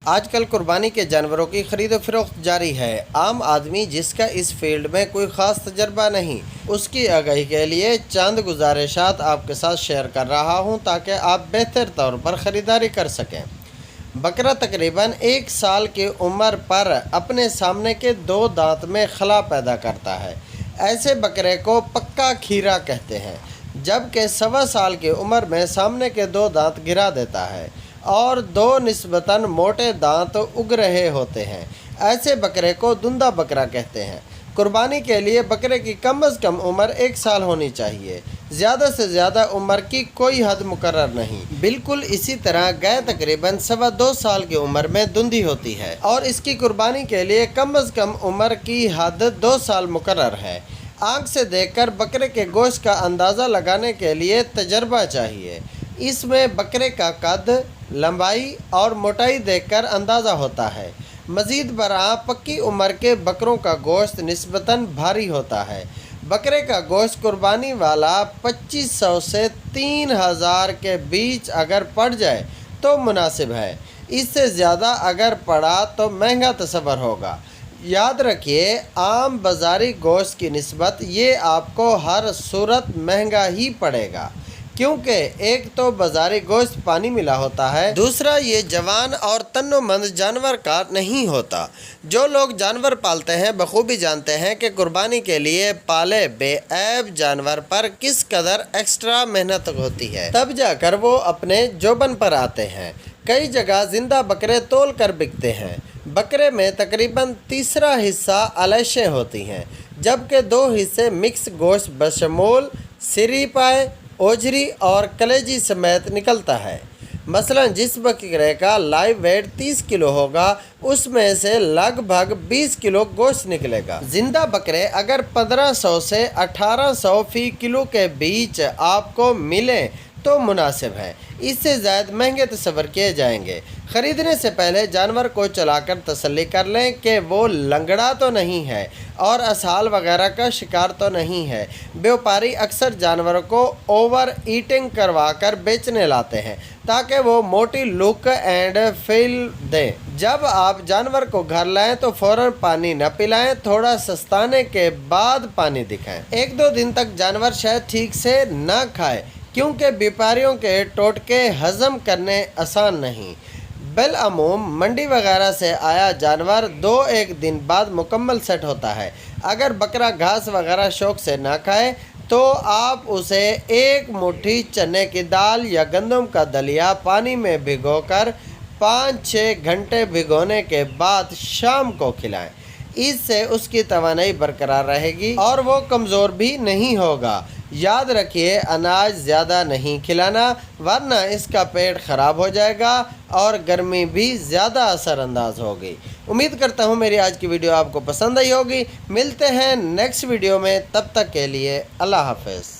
آج کل قربانی کے جانوروں کی خرید و فروخت جاری ہے۔ عام آدمی جس کا اس فیلڈ میں کوئی خاص تجربہ نہیں، اس کی آگاہی کے لیے چند گزارشات آپ کے ساتھ شیئر کر رہا ہوں تاکہ آپ بہتر طور پر خریداری کر سکیں۔ بکرا تقریباً 1 سال کی عمر پر اپنے سامنے کے 2 دانت میں خلا پیدا کرتا ہے۔ ایسے بکرے کو پکا کھیرا کہتے ہیں، جبکہ 1.25 سال کی عمر میں سامنے کے 2 دانت گرا دیتا ہے اور 2 نسبتاً موٹے دانت اگ رہے ہوتے ہیں۔ ایسے بکرے کو دندہ بکرا کہتے ہیں۔ قربانی کے لیے بکرے کی کم از کم عمر 1 سال ہونی چاہیے۔ زیادہ سے زیادہ عمر کی کوئی حد مقرر نہیں۔ بالکل اسی طرح گائے تقریباً 2.25 سال کی عمر میں دندھی ہوتی ہے اور اس کی قربانی کے لیے کم از کم عمر کی حد 2 سال مقرر ہے۔ آنکھ سے دیکھ کر بکرے کے گوشت کا اندازہ لگانے کے لیے تجربہ چاہیے۔ اس میں بکرے کا قد، لمبائی اور موٹائی دیکھ کر اندازہ ہوتا ہے۔ مزید برآں پکی عمر کے بکروں کا گوشت نسبتاً بھاری ہوتا ہے۔ بکرے کا گوشت قربانی والا 2500 سے 3000 کے بیچ اگر پڑ جائے تو مناسب ہے۔ اس سے زیادہ اگر پڑا تو مہنگا تصور ہوگا۔ یاد رکھیے، عام بازاری گوشت کی نسبت یہ آپ کو ہر صورت مہنگا ہی پڑے گا، کیونکہ ایک تو بازاری گوشت پانی ملا ہوتا ہے، دوسرا یہ جوان اور تنومند جانور کا نہیں ہوتا۔ جو لوگ جانور پالتے ہیں بخوبی جانتے ہیں کہ قربانی کے لیے پالے بے عیب جانور پر کس قدر ایکسٹرا محنت ہوتی ہے، تب جا کر وہ اپنے جوبن پر آتے ہیں۔ کئی جگہ زندہ بکرے تول کر بکتے ہیں۔ بکرے میں تقریباً تیسرا حصہ الیشیں ہوتی ہیں، جبکہ 2 حصے مکس گوشت بشمول سری پائے، اوجری اور کلیجی سمیت نکلتا ہے۔ مثلاً جس بکرے کا لائیو ویٹ 30 کلو ہوگا، اس میں سے لگ بھگ 20 کلو گوشت نکلے گا۔ زندہ بکرے اگر 1500 سے 1800 فی کلو کے بیچ آپ کو ملیں تو مناسب ہے۔ اس سے زائد مہنگے تصور کیے جائیں گے۔ خریدنے سے پہلے جانور کو چلا کر تسلی کر لیں کہ وہ لنگڑا تو نہیں ہے اور اسہال وغیرہ کا شکار تو نہیں ہے۔ بیوپاری اکثر جانوروں کو اوور ایٹنگ کروا کر بیچنے لاتے ہیں تاکہ وہ موٹی لک اینڈ فیل دیں۔ جب آپ جانور کو گھر لائیں تو فوراً پانی نہ پلائیں، تھوڑا سستانے کے بعد پانی دکھائیں۔ 1-2 دن تک جانور شاید ٹھیک سے نہ کھائے، کیونکہ بیوپاریوں کے ٹوٹکے ہضم کرنے آسان نہیں۔ بالعموم منڈی وغیرہ سے آیا جانور 2-1 دن بعد مکمل سیٹ ہوتا ہے۔ اگر بکرا گھاس وغیرہ شوق سے نہ کھائے تو آپ اسے 1 مٹھی چنے کی دال یا گندم کا دلیا پانی میں بھگو کر 5-6 گھنٹے بھگونے کے بعد شام کو کھلائیں۔ اس سے اس کی توانائی برقرار رہے گی اور وہ کمزور بھی نہیں ہوگا۔ یاد رکھیے، اناج زیادہ نہیں کھلانا ورنہ اس کا پیٹ خراب ہو جائے گا اور گرمی بھی زیادہ اثر انداز ہوگی۔ امید کرتا ہوں میری آج کی ویڈیو آپ کو پسند آئی ہوگی۔ ملتے ہیں نیکسٹ ویڈیو میں، تب تک کے لیے اللہ حافظ۔